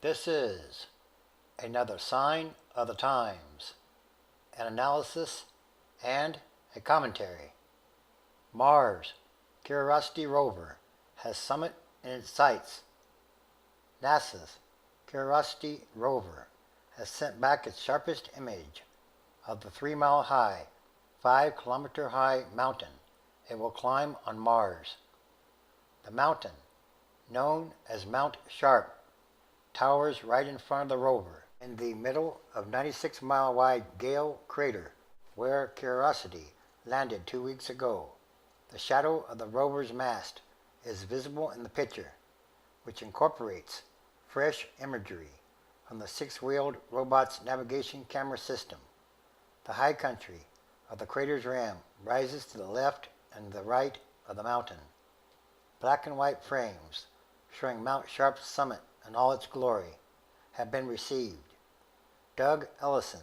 This is another sign of the times, an analysis and a commentary. Mars Curiosity rover has summit in its sights. NASA's Curiosity rover has sent back its sharpest image of the 3-mile high, 5-kilometer high mountain it will climb on Mars. The mountain, known as Mount Sharp, towers right in front of the rover in the middle of 96-mile wide Gale crater where Curiosity landed 2 weeks ago. The shadow of the rover's mast is visible in the picture, which incorporates fresh imagery from the 6-wheeled robot's navigation camera system. The high country of the crater's rim rises to the left and the right of the mountain. Black and white frames showing Mount Sharp's summit in all its glory have been received. Doug Ellison,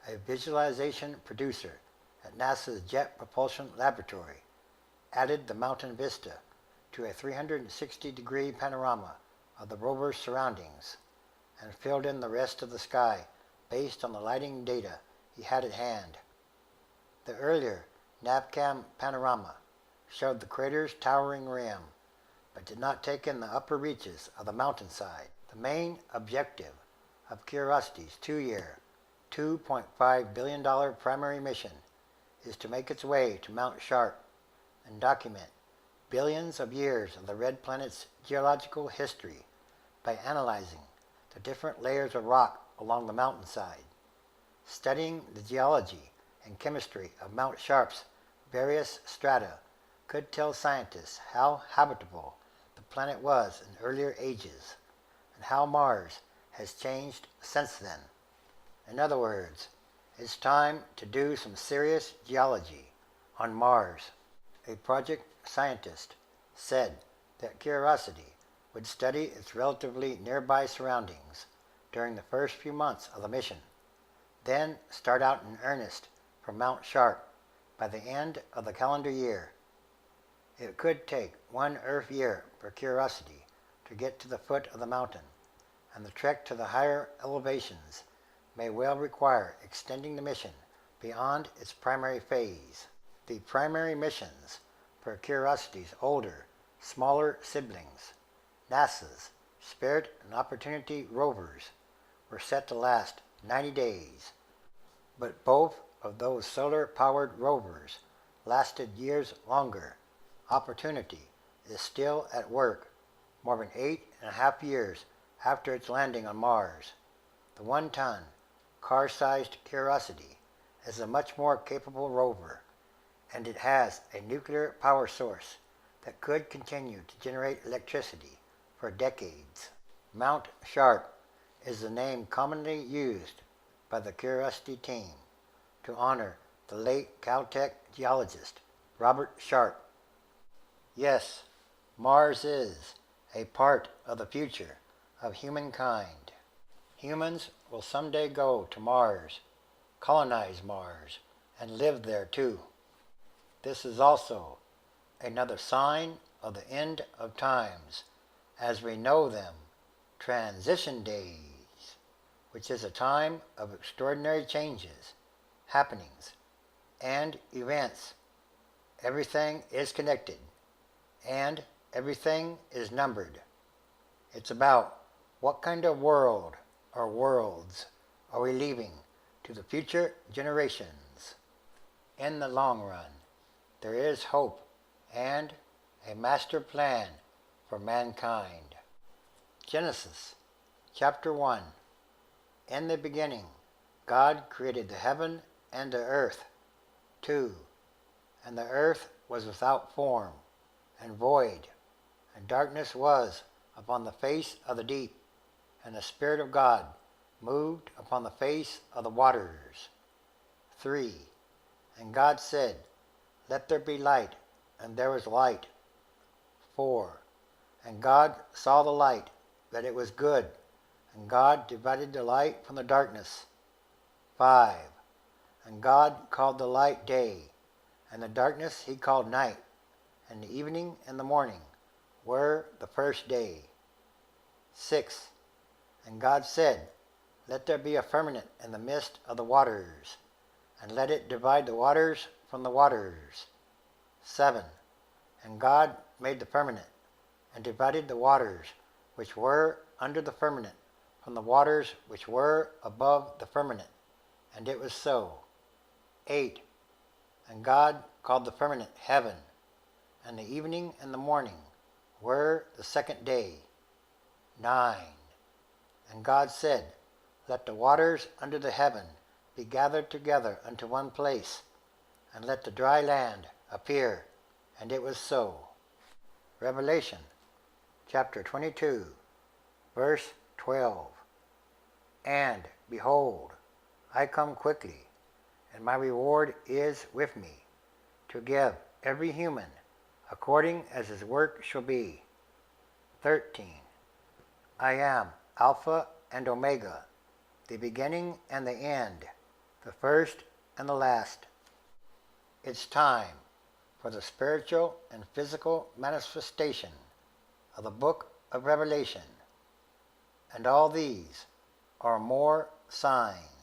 a visualization producer at NASA's Jet Propulsion Laboratory, added the mountain vista to a 360-degree panorama of the rover's surroundings and filled in the rest of the sky based on the lighting data he had at hand. The earlier NavCam panorama showed the crater's towering rim, but did not take in the upper reaches of the mountainside. The main objective of Curiosity's 2-year, $2.5 billion primary mission is to make its way to Mount Sharp and document billions of years of the red planet's geological history by analyzing the different layers of rock along the mountainside. Studying the geology and chemistry of Mount Sharp's various strata could tell scientists how habitable the planet was in earlier ages and how Mars has changed since then. In other words, it's time to do some serious geology on Mars. A project scientist said that Curiosity would study its relatively nearby surroundings during the first few months of the mission, then start out in earnest from Mount Sharp by the end of the calendar year. It could take 1 Earth year for Curiosity to get to the foot of the mountain, and the trek to the higher elevations may well require extending the mission beyond its primary phase. The primary missions for Curiosity's older, smaller siblings, NASA's Spirit and Opportunity rovers, were set to last 90 days, but both of those solar-powered rovers lasted years longer. Opportunity is still at work more than 8.5 years after its landing on Mars. The 1-ton, car-sized Curiosity is a much more capable rover, and it has a nuclear power source that could continue to generate electricity for decades. Mount Sharp is the name commonly used by the Curiosity team to honor the late Caltech geologist Robert Sharp. Yes, Mars is a part of the future of humankind. Humans will someday go to Mars, colonize Mars, and live there too. This is also another sign of the end of times as we know them, transition days, which is a time of extraordinary changes, happenings, and events. Everything is connected, and everything is numbered. It's about what kind of world or worlds are we leaving to the future generations. In the long run, there is hope and a master plan for mankind. Genesis chapter 1. In the beginning, God created the heaven and the earth. 2. And the earth was without form and void, and darkness was upon the face of the deep, and the Spirit of God moved upon the face of the waters. 3. And God said, Let there be light, and there was light. 4. And God saw the light, that it was good, and God divided the light from the darkness. 5. And God called the light day, and the darkness he called night, and the evening and the morning were the first day. 6. And God said, Let there be a firmament in the midst of the waters, and let it divide the waters from the waters. 7. And God made the firmament, and divided the waters which were under the firmament from the waters which were above the firmament. And it was so. 8. And God called the firmament heaven, and the evening and the morning were the second day. 9. And God said, Let the waters under the heaven be gathered together unto one place, and let the dry land appear. And it was so. Revelation chapter 22, verse 12. And, behold, I come quickly, and my reward is with me, to give every human according as his work shall be. 13. I am Alpha and Omega, the beginning and the end, the first and the last. It's time for the spiritual and physical manifestation of the book of Revelation, and all these are more signs.